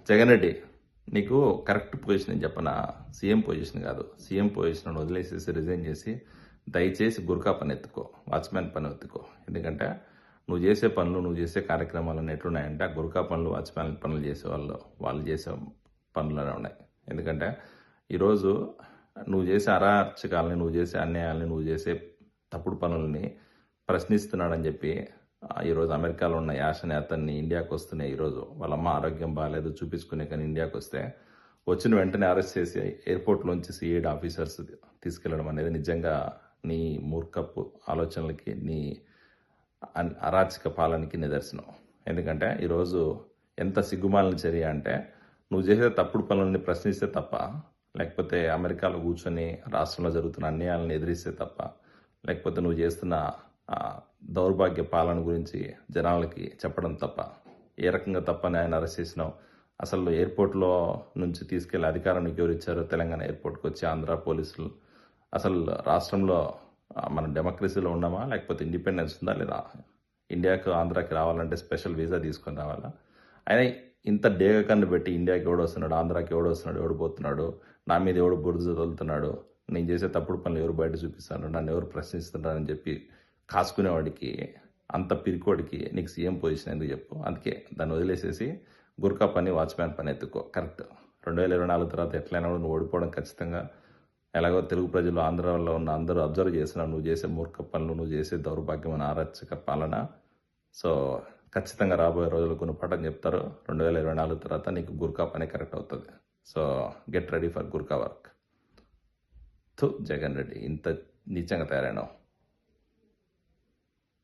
జగన్ రెడ్డి, నీకు correct position అని చెప్పనా? సీఎం పొజిషన్ కాదు. సీఎం పొజిషన్ వదిలేసేసి రిజైన్ చేసి దయచేసి గుర్కా పని ఎత్తుకో, వాచ్మ్యాన్ పని ఎత్తుకో. ఎందుకంటే నువ్వు చేసే పనులు, నువ్వు చేసే కార్యక్రమాలు ఎట్లున్నాయంటే ఆ గుర్కా పనులు, వాచ్మ్యాన్ పనులు చేసే వాళ్ళు చేసే పనులనే ఉన్నాయి. ఎందుకంటే ఈరోజు నువ్వు చేసే అరాచకాలని, నువ్వు చేసే అన్యాయాలని, నువ్వు చేసే తప్పుడు పనులని ప్రశ్నిస్తున్నాడని చెప్పి ఈరోజు అమెరికాలో ఉన్న యాషన్ అతన్ని ఇండియాకి వస్తున్నాయి. ఈరోజు వాళ్ళ అమ్మ ఆరోగ్యం బాగాలేదు చూపించుకునే కానీ ఇండియాకి వస్తే వచ్చిన వెంటనే అరెస్ట్ చేసి ఎయిర్పోర్ట్లోంచి సిఐడి ఆఫీసర్స్ తీసుకెళ్లడం అనేది నిజంగా నీ మూర్ఖపు ఆలోచనలకి, నీ అరాచక పాలనకి నిదర్శనం. ఎందుకంటే ఈరోజు ఎంత సిగ్గుమాలిన చర్య అంటే నువ్వు చేసే తప్పుడు పనులని ప్రశ్నిస్తే తప్ప, లేకపోతే అమెరికాలో కూర్చొని రాష్ట్రంలో జరుగుతున్న అన్యాయాలను ఎదిరిస్తే తప్ప, లేకపోతే నువ్వు చేస్తున్న దౌర్భాగ్య పాలన గురించి జనాలకి చెప్పడం తప్ప, ఏ రకంగా తప్పని ఆయన అరెస్ట్ చేసినావు? అసలు ఎయిర్పోర్ట్లో నుంచి తీసుకెళ్లే అధికారం నీకు ఎవరు ఇచ్చారో? తెలంగాణ ఎయిర్పోర్ట్కి వచ్చి ఆంధ్ర పోలీసులు. అసలు రాష్ట్రంలో మనం డెమోక్రసీలో ఉన్నామా, లేకపోతే ఇండిపెండెన్స్ ఉందా లేదా? ఇండియాకు ఆంధ్రాకి రావాలంటే స్పెషల్ వీసా తీసుకొని రావాలా? ఆయన ఇంత డేగ కన్ను పెట్టి ఇండియాకి ఎవడు వస్తున్నాడు, ఆంధ్రాకి ఎవడు వస్తున్నాడు, ఎవడు పోతున్నాడు, నా మీద ఎవడు బురద చదువుతున్నాడు, నేను చేసే తప్పుడు పనులు ఎవరు బయట చూపిస్తాను, నన్ను ఎవరు ప్రశ్నిస్తున్నారని చెప్పి కాసుకునేవాడికి, అంత పిరికోడికి నీకు సీఎం పొజిషన్ ఎందుకు చెప్పు? అందుకే దాన్ని వదిలేసేసి గుర్కా పని, వాచ్మ్యాన్ పని ఎత్తుకో. కరెక్ట్. 2024 తర్వాత ఎట్లయినా నువ్వు ఓడిపోవడం ఖచ్చితంగా. ఎలాగో తెలుగు ప్రజలు, ఆంధ్రాలో ఉన్న అందరూ అబ్జర్వ్ చేస్తున్నారు నువ్వు చేసే మూర్ఖ పనులు, నువ్వు చేసే దౌర్భాగ్యమైన ఆరక్షక పాలన. సో ఖచ్చితంగా రాబోయే రోజులు గుణపాఠం చెప్తారు. 2024 తర్వాత నీకు గుర్కా పని కరెక్ట్ అవుతుంది. So get ready for Gurkha work. Jagan Reddy ఇంత నీచంగా తయారైనావు.